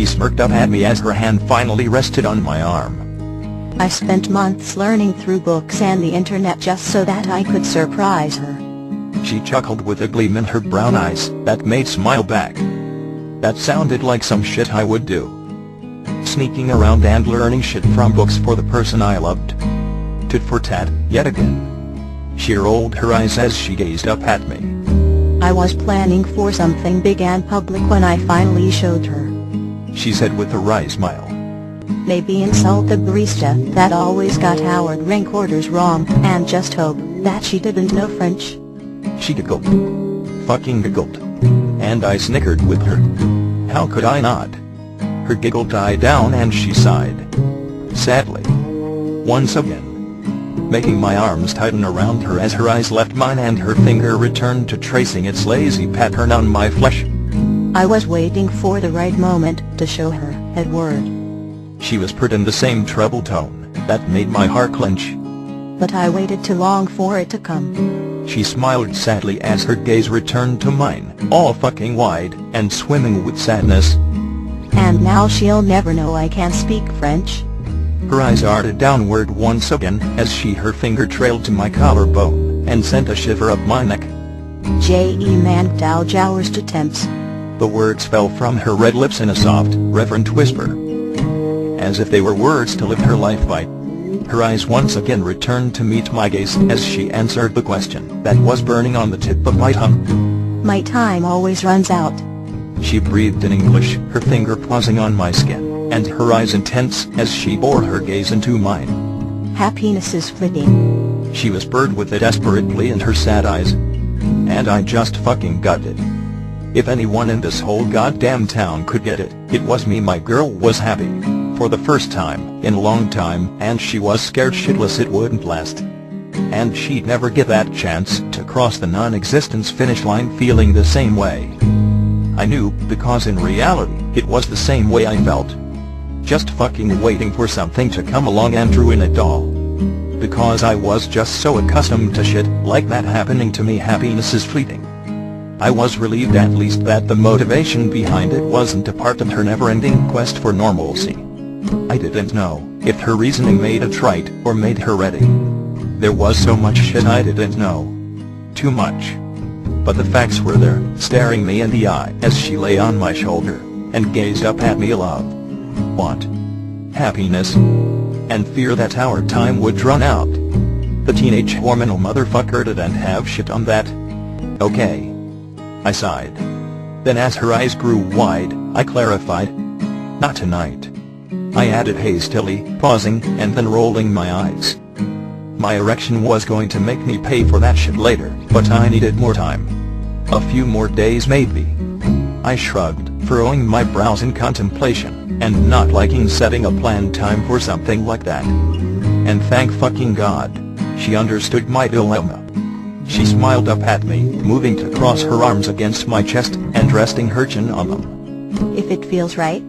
She smirked up at me as her hand finally rested on my arm. I spent months learning through books and the internet just so that I could surprise her. She chuckled with a gleam in her brown eyes that made smile back. That sounded like some shit I would do. Sneaking around and learning shit from books for the person I loved. Tit for tat, yet again. She rolled her eyes as she gazed up at me. I was planning for something big and public when I finally showed her. She said with a wry smile. Maybe insult the barista that always got our drink orders wrong, and just hope that she didn't know French. She giggled. Fucking giggled. And I snickered with her. How could I not? Her giggle died down and she sighed. Sadly. Once again. Making my arms tighten around her as her eyes left mine and her finger returned to tracing its lazy pattern on my flesh. I was waiting for the right moment to show her that word. She whispered in the same treble tone that made my heart clench. But I waited too long for it to come. She smiled sadly as her gaze returned to mine, all fucking wide and swimming with sadness. And now she'll never know I can't speak French. Her eyes darted downward once again as her finger trailed to my collarbone and sent a shiver up my neck. J.E. man Dow Jowers to temps. The words fell from her red lips in a soft, reverent whisper. As if they were words to live her life by. Her eyes once again returned to meet my gaze as she answered the question that was burning on the tip of my tongue. My time always runs out. She breathed in English, her finger pausing on my skin, and her eyes intense as she bore her gaze into mine. Happiness is fleeting. She whispered with a desperate plea in her sad eyes. And I just fucking got it. If anyone in this whole goddamn town could get it, it was me. My girl was happy. For the first time in a long time, and she was scared shitless it wouldn't last. And she'd never get that chance to cross the non-existence finish line feeling the same way. I knew, because in reality, it was the same way I felt. Just fucking waiting for something to come along and ruin it all. Because I was just so accustomed to shit like that happening to me. Happiness is fleeting. I was relieved at least that the motivation behind it wasn't a part of her never-ending quest for normalcy. I didn't know if her reasoning made it right or made her ready. There was so much shit I didn't know. Too much. But the facts were there, staring me in the eye as she lay on my shoulder and gazed up at me. Love. Want. Happiness. And fear that our time would run out. The teenage hormonal motherfucker didn't have shit on that. Okay. I sighed. Then as her eyes grew wide, I clarified. Not tonight. I added hastily, pausing and then rolling my eyes. My erection was going to make me pay for that shit later, but I needed more time. A few more days maybe. I shrugged, furrowing my brows in contemplation, and not liking setting a planned time for something like that. And thank fucking God, she understood my dilemma. She smiled up at me, moving to cross her arms against my chest and resting her chin on them. If it feels right.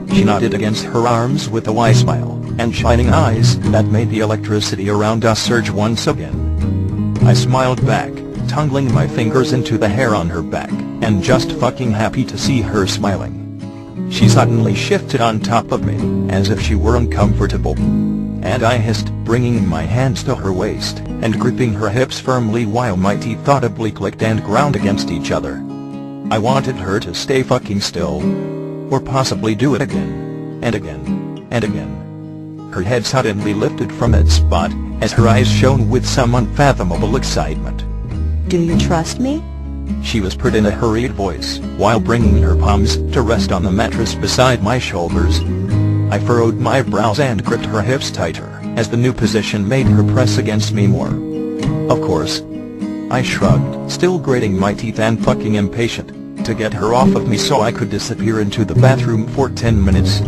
She nodded against her arms with a wide smile and shining eyes that made the electricity around us surge once again. I smiled back, tungling my fingers into the hair on her back, and just fucking happy to see her smiling. She suddenly shifted on top of me, as if she were uncomfortable. And I hissed, bringing my hands to her waist, and gripping her hips firmly while my teeth audibly clicked and ground against each other. I wanted her to stay fucking still. Or possibly do it again. And again. And again. Her head suddenly lifted from its spot, as her eyes shone with some unfathomable excitement. Do you trust me? She whispered in a hurried voice, while bringing her palms to rest on the mattress beside my shoulders. I furrowed my brows and gripped her hips tighter, as the new position made her press against me more. Of course. I shrugged, still grating my teeth and fucking impatient to get her off of me so I could disappear into the bathroom for 10 minutes.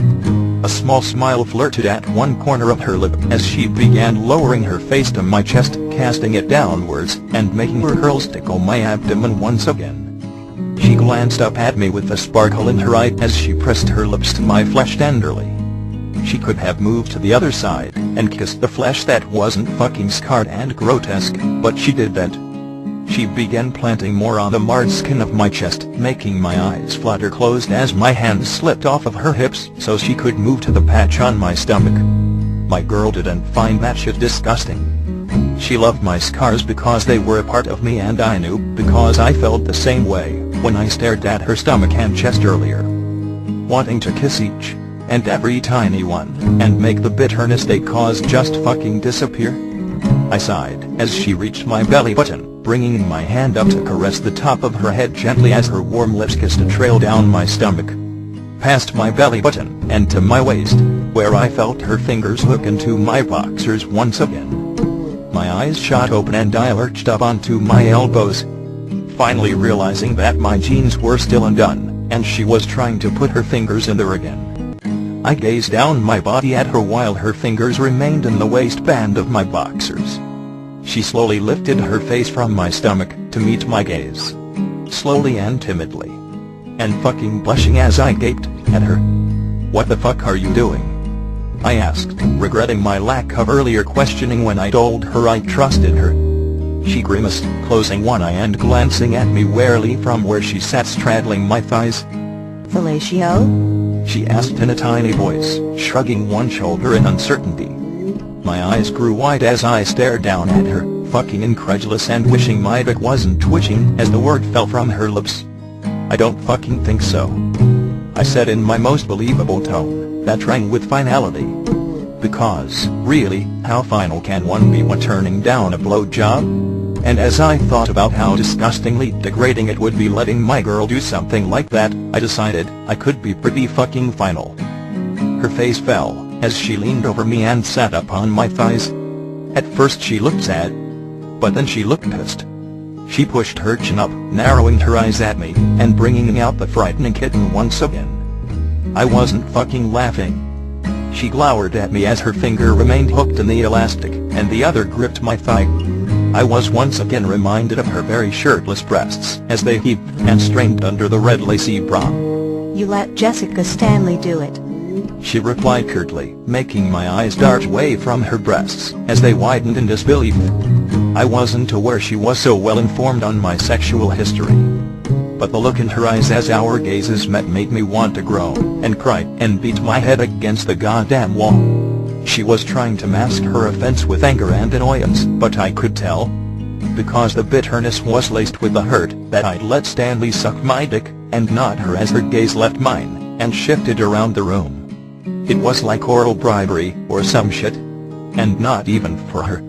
A small smile flirted at one corner of her lip as she began lowering her face to my chest, casting it downwards and making her curls tickle my abdomen once again. She glanced up at me with a sparkle in her eye as she pressed her lips to my flesh tenderly. She could have moved to the other side and kissed the flesh that wasn't fucking scarred and grotesque, but she did that. She began planting more on the marred skin of my chest, making my eyes flutter closed as my hands slipped off of her hips so she could move to the patch on my stomach. My girl didn't find that shit disgusting. She loved my scars because they were a part of me, and I knew because I felt the same way when I stared at her stomach and chest earlier. Wanting to kiss each and every tiny one and make the bitterness they caused just fucking disappear. I sighed as she reached my belly button, bringing my hand up to caress the top of her head gently as her warm lips kissed a trail down my stomach, past my belly button and to my waist, where I felt her fingers hook into my boxers once again. My eyes shot open and I lurched up onto my elbows, finally realizing that my jeans were still undone, and she was trying to put her fingers in there again. I gazed down my body at her while her fingers remained in the waistband of my boxers. She slowly lifted her face from my stomach to meet my gaze, slowly and timidly, and fucking blushing as I gaped at her. "What the fuck are you doing?" I asked, regretting my lack of earlier questioning when I told her I trusted her. She grimaced, closing one eye and glancing at me warily from where she sat straddling my thighs. "Fellatio?" she asked in a tiny voice, shrugging one shoulder in uncertainty. My eyes grew wide as I stared down at her, fucking incredulous and wishing my dick wasn't twitching as the word fell from her lips. "I don't fucking think so," I said in my most believable tone that rang with finality. Because, really, how final can one be when turning down a blowjob? And as I thought about how disgustingly degrading it would be letting my girl do something like that, I decided I could be pretty fucking final. Her face fell as she leaned over me and sat up on my thighs. At first she looked sad, but then she looked pissed. She pushed her chin up, narrowing her eyes at me, and bringing out the frightening kitten once again. I wasn't fucking laughing. She glowered at me as her finger remained hooked in the elastic, and the other gripped my thigh. I was once again reminded of her very shirtless breasts as they heaved and strained under the red lacy bra. "You let Jessica Stanley do it," she replied curtly, making my eyes dart away from her breasts as they widened in disbelief. I wasn't aware she was so well informed on my sexual history, but the look in her eyes as our gazes met made me want to groan and cry and beat my head against the goddamn wall. She was trying to mask her offense with anger and annoyance, but I could tell, because the bitterness was laced with the hurt, that I'd let Stanley suck my dick, and not her, as her gaze left mine and shifted around the room. It was like oral bribery or some shit, and not even for her.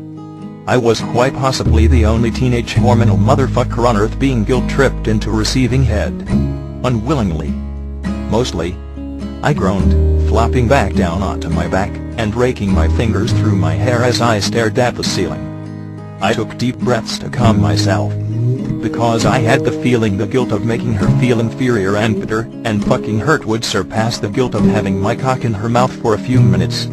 I was quite possibly the only teenage hormonal motherfucker on earth being guilt-tripped into receiving head. Unwillingly. Mostly. I groaned, flopping back down onto my back, and raking my fingers through my hair as I stared at the ceiling. I took deep breaths to calm myself, because I had the feeling the guilt of making her feel inferior and bitter and fucking hurt would surpass the guilt of having my cock in her mouth for a few minutes.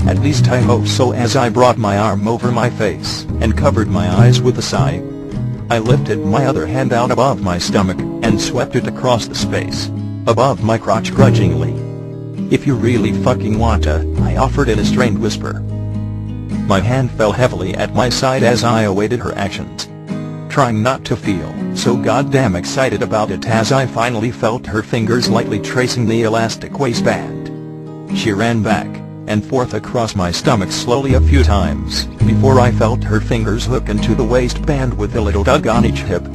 At least I hope so. As I brought my arm over my face and covered my eyes with a sigh, I lifted my other hand out above my stomach and swept it across the space above my crotch grudgingly. "If you really fucking want to," I offered in a strained whisper. My hand fell heavily at my side as I awaited her actions, trying not to feel so goddamn excited about it as I finally felt her fingers lightly tracing the elastic waistband. She ran back and forth across my stomach slowly a few times before I felt her fingers hook into the waistband with a little tug on each hip.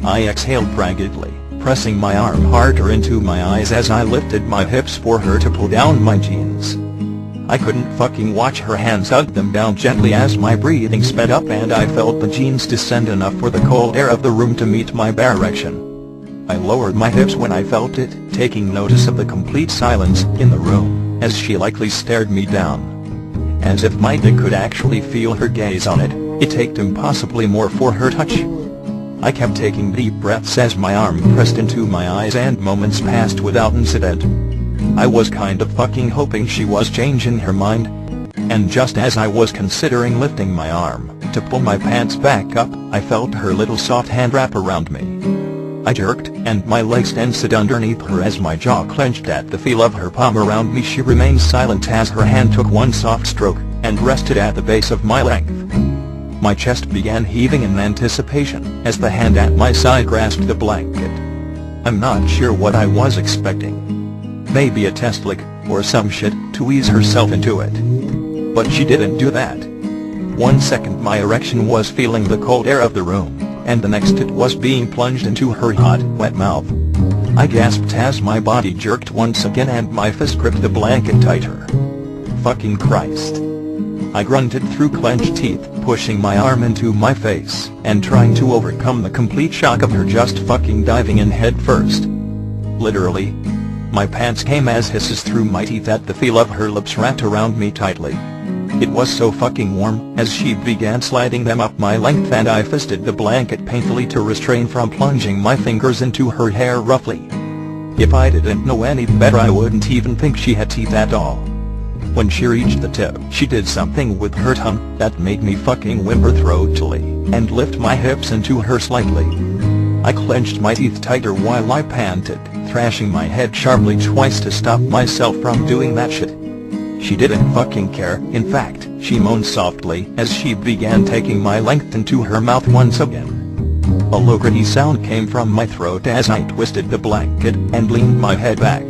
I exhaled raggedly, pressing my arm harder into my eyes as I lifted my hips for her to pull down my jeans. I couldn't fucking watch her hands hug them down gently as my breathing sped up and I felt the jeans descend enough for the cold air of the room to meet my bare erection. I lowered my hips when I felt it, taking notice of the complete silence in the room as she likely stared me down. As if my dick could actually feel her gaze on it, it took impossibly more for her touch. I kept taking deep breaths as my arm pressed into my eyes and moments passed without incident. I was kind of fucking hoping she was changing her mind. And just as I was considering lifting my arm to pull my pants back up, I felt her little soft hand wrap around me. I jerked, and my legs tensed underneath her as my jaw clenched at the feel of her palm around me. She remained silent as her hand took one soft stroke and rested at the base of my length. My chest began heaving in anticipation as the hand at my side grasped the blanket. I'm not sure what I was expecting. Maybe a test lick, or some shit, to ease herself into it. But she didn't do that. 1 second my erection was feeling the cold air of the room, and the next it was being plunged into her hot, wet mouth. I gasped as my body jerked once again and my fist gripped the blanket tighter. Fucking Christ. I grunted through clenched teeth, pushing my arm into my face, and trying to overcome the complete shock of her just fucking diving in head first. Literally. My pants came as hisses through my teeth at the feel of her lips wrapped around me tightly. It was so fucking warm as she began sliding them up my length and I fisted the blanket painfully to restrain from plunging my fingers into her hair roughly. If I didn't know any better I wouldn't even think she had teeth at all. When she reached the tip, she did something with her tongue that made me fucking whimper throatily, and lift my hips into her slightly. I clenched my teeth tighter while I panted, thrashing my head sharply twice to stop myself from doing that shit. She didn't fucking care. In fact, she moaned softly as she began taking my length into her mouth once again. A low gritty sound came from my throat as I twisted the blanket and leaned my head back,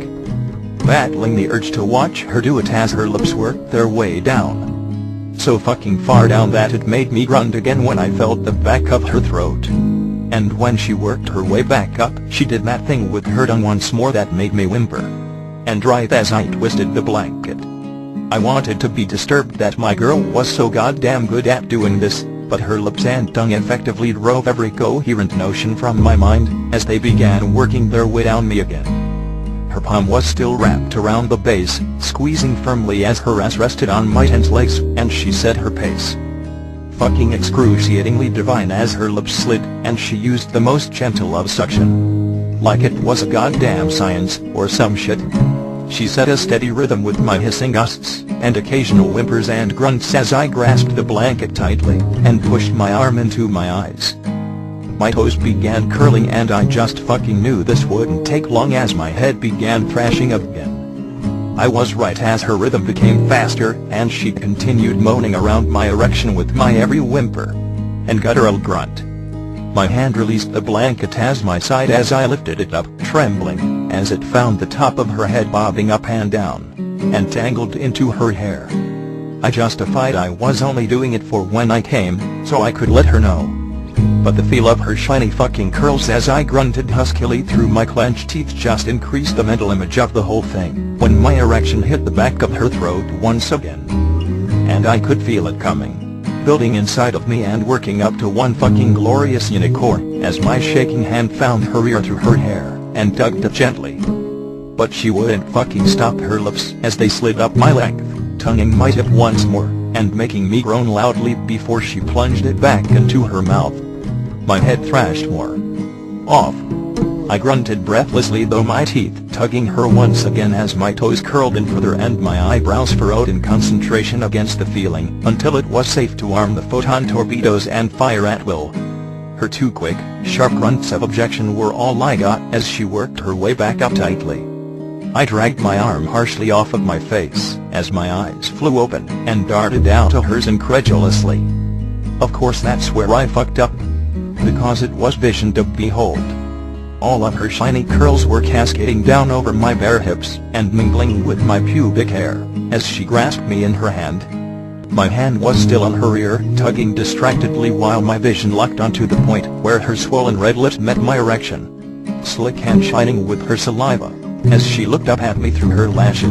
battling the urge to watch her do it as her lips worked their way down. So fucking far down that it made me grunt again when I felt the back of her throat. And when she worked her way back up, she did that thing with her tongue once more that made me whimper. And right as I twisted the blanket, I wanted to be disturbed that my girl was so goddamn good at doing this, but her lips and tongue effectively drove every coherent notion from my mind as they began working their way down me again. Her palm was still wrapped around the base, squeezing firmly as her ass rested on my tense legs, and she set her pace. Fucking excruciatingly divine as her lips slid, and she used the most gentle of suction. Like it was a goddamn science, or some shit. She set a steady rhythm with my hissing gusts, and occasional whimpers and grunts as I grasped the blanket tightly, and pushed my arm into my eyes. My toes began curling and I just fucking knew this wouldn't take long as my head began thrashing again. I was right as her rhythm became faster, and she continued moaning around my erection with my every whimper and guttural grunt. My hand released the blanket as my side as I lifted it up, trembling, as it found the top of her head bobbing up and down, and tangled into her hair. I justified I was only doing it for when I came, so I could let her know. But the feel of her shiny fucking curls as I grunted huskily through my clenched teeth just increased the mental image of the whole thing, when my erection hit the back of her throat once again. And I could feel it coming, building inside of me and working up to one fucking glorious unicorn, as my shaking hand found her ear through her hair, and tugged it gently. But she wouldn't fucking stop her lips as they slid up my length, tonguing my tip once more, and making me groan loudly before she plunged it back into her mouth. My head thrashed more. Off. I grunted breathlessly though my teeth tugging her once again as my toes curled in further and my eyebrows furrowed in concentration against the feeling until it was safe to arm the photon torpedoes and fire at will. Her two quick, sharp grunts of objection were all I got as she worked her way back up tightly. I dragged my arm harshly off of my face as my eyes flew open and darted out to hers incredulously. Of course that's where I fucked up, because it was vision to behold. All of her shiny curls were cascading down over my bare hips and mingling with my pubic hair as she grasped me in her hand. My hand was still on her ear, tugging distractedly while my vision locked onto the point where her swollen red lips met my erection, slick and shining with her saliva, as she looked up at me through her lashes.